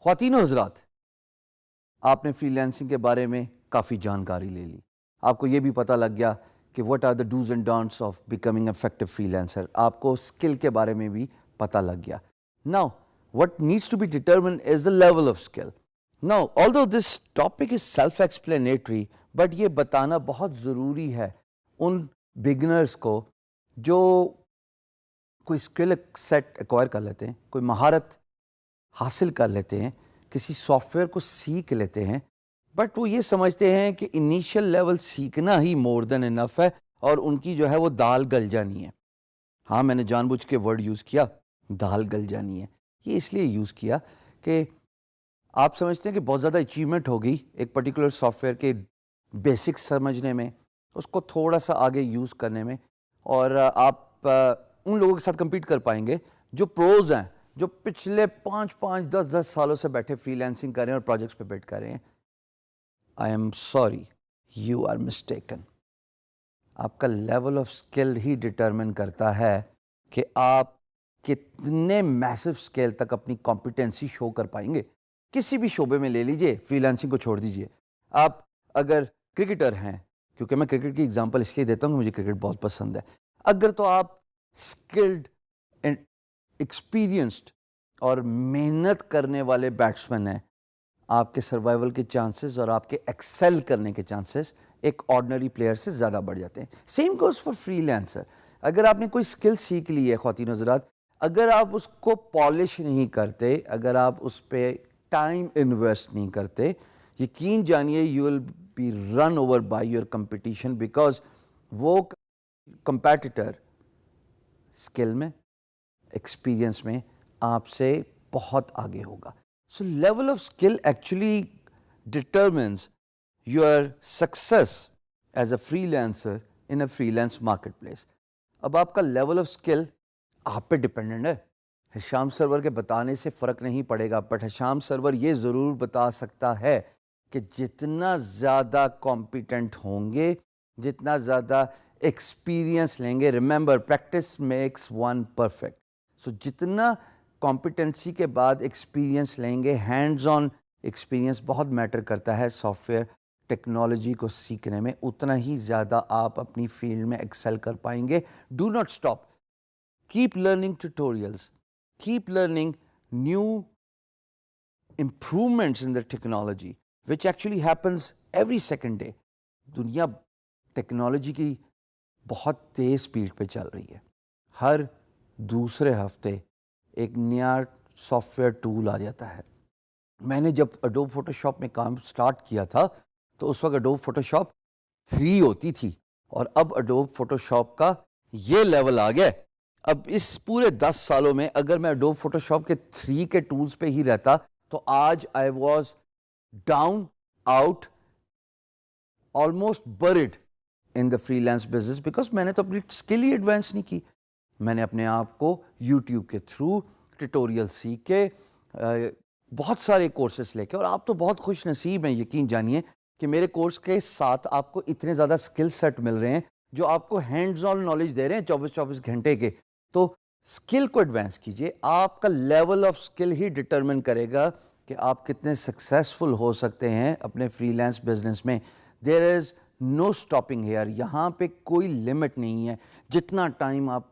خواتین و حضرات، آپ نے فری لانسنگ کے بارے میں کافی جانکاری لے لی. آپ کو یہ بھی پتہ لگ گیا کہ what are the do's and don'ts of becoming effective freelancer. آپ کو اسکل کے بارے میں بھی پتہ لگ گیا. Now, what needs to be determined is the level of skill. Now, although this topic is self-explanatory, but یہ بتانا بہت ضروری ہے ان بگنرز کو جو کوئی اسکل سیٹ ایکوائر کر لیتے ہیں، کوئی مہارت حاصل کر لیتے ہیں، کسی سافٹ ویئر کو سیکھ لیتے ہیں، بٹ وہ یہ سمجھتے ہیں کہ انیشیل لیول سیکھنا ہی مور دین انف ہے اور ان کی جو ہے وہ دال گل جانی ہے. ہاں، میں نے جان بوجھ کے ورڈ یوز کیا، دال گل جانی ہے. یہ اس لیے یوز کیا کہ آپ سمجھتے ہیں کہ بہت زیادہ اچیومنٹ ہوگی ایک پرٹیکولر سافٹ ویئر کے بیسکس سمجھنے میں، اس کو تھوڑا سا آگے یوز کرنے میں، اور آپ ان لوگوں کے ساتھ کمپیٹ کر پائیں گے جو پروز ہیں، جو پچھلے 5-10 سالوں سے بیٹھے فری لانسنگ کر رہے ہیں اور پروجیکٹس پہ بیٹ کر رہے ہیں. I am sorry, you are mistaken. آپ کا لیول آف اسکل ہی ڈٹرمن کرتا ہے کہ آپ کتنے میسو اسکیل تک اپنی کمپیٹنسی شو کر پائیں گے. کسی بھی شعبے میں لے لیجئے، فری لانسنگ کو چھوڑ دیجئے. آپ اگر کرکٹر ہیں، کیونکہ میں کرکٹ کی اگزامپل اس لیے دیتا ہوں کہ مجھے کرکٹ بہت پسند ہے، اگر تو آپ اسکلڈ اینڈ ایکسپیرینسڈ اور محنت کرنے والے بیٹسمین ہیں، آپ کے سروائیول کے چانسز اور آپ کے ایکسل کرنے کے چانسز ایک آرڈنری پلیئر سے زیادہ بڑھ جاتے ہیں. Same goes for free lancer. اگر آپ نے کوئی اسکل سیکھ لی ہے خواتین حضرات، اگر آپ اس کو پالش نہیں کرتے، اگر آپ اس پہ ٹائم انویسٹ نہیں کرتے، یقین جانیے you will be run over by your competition, because وہ کمپیٹیٹر اسکل میں، ایکسپیرینس میں آپ سے بہت آگے ہوگا. So level of skill actually determines your success as a freelancer in a freelance marketplace. اب آپ کا لیول آف اسکل آپ پہ ڈپینڈنٹ ہے. ہشام سرور کے بتانے سے فرق نہیں پڑے گا، بٹ ہشام سرور یہ ضرور بتا سکتا ہے کہ جتنا زیادہ کمپیٹنٹ ہوں گے، جتنا زیادہ ایکسپیرینس لیں گے، remember practice makes one perfect. So جتنا کمپیٹنسی کے بعد ایکسپیرینس لیں گے، ہینڈز آن ایکسپیرینس بہت میٹر کرتا ہے سافٹ ویئر ٹیکنالوجی کو سیکھنے میں، اتنا ہی زیادہ آپ اپنی فیلڈ میں ایکسل کر پائیں گے. Do not stop, keep learning tutorials, keep learning new improvements in the technology which actually happens every second day. دنیا ٹیکنالوجی کی بہت تیز سپیڈ پہ چل رہی ہے. ہر دوسرے ہفتے ایک نیا سافٹ ویئر ٹول آ جاتا ہے. میں نے جب اڈوب فوٹو شاپ میں کام سٹارٹ کیا تھا تو اس وقت اڈوب فوٹو شاپ 3 ہوتی تھی، اور اب اڈوب فوٹو شاپ کا یہ لیول آ گیا. اب اس پورے 10 سالوں میں اگر میں اڈوب فوٹو شاپ کے 3 کے ٹولز پہ ہی رہتا تو آج I was down out almost bread in the free lance business, because میں نے تو اپنی اسکل ہی ایڈوانس نہیں کی. میں نے اپنے آپ کو یوٹیوب کے تھرو ٹیٹوریل سیکھ کے، بہت سارے کورسز لے کے، اور آپ تو بہت خوش نصیب ہیں، یقین جانیے کہ میرے کورس کے ساتھ آپ کو اتنے زیادہ اسکل سیٹ مل رہے ہیں جو آپ کو ہینڈز آن نالج دے رہے ہیں 24 گھنٹے کے. تو اسکل کو ایڈوانس کیجئے. آپ کا لیول آف اسکل ہی ڈٹرمن کرے گا کہ آپ کتنے سکسیسفل ہو سکتے ہیں اپنے فری لانس بزنس میں. دیر از نو اسٹاپنگ ہیئر. یہاں پہ کوئی لمٹ نہیں ہے. جتنا ٹائم آپ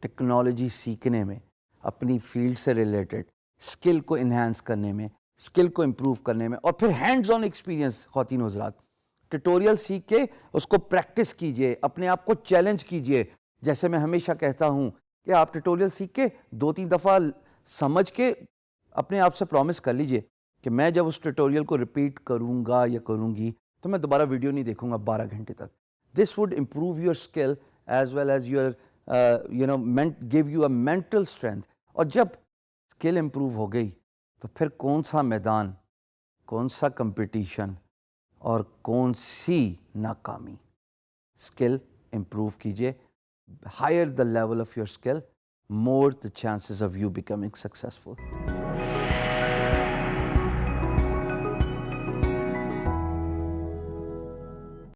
ٹیکنالوجی سیکھنے میں، اپنی فیلڈ سے ریلیٹڈ اسکل کو انہینس کرنے میں، اسکل کو امپروو کرنے میں، اور پھر ہینڈز آن ایکسپیرینس، خواتین و حضرات ٹیٹوریل سیکھ کے اس کو پریکٹس کیجئے، اپنے آپ کو چیلنج کیجئے. جیسے میں ہمیشہ کہتا ہوں کہ آپ ٹیٹوریل سیکھ کے 2-3 دفعہ سمجھ کے اپنے آپ سے پرومس کر لیجئے کہ میں جب اس ٹیٹوریل کو ریپیٹ کروں گا یا کروں گی تو میں دوبارہ ویڈیو نہیں دیکھوں گا 12 گھنٹے تک. This will improve your skill as well as your give you a mental strength. اور جب اسکل امپروو ہو گئی تو پھر کون سا میدان، کون سا کمپٹیشن اور کون سی ناکامی. اسکل امپروو کیجئے. Higher the level of your skill, more the chances of you becoming successful.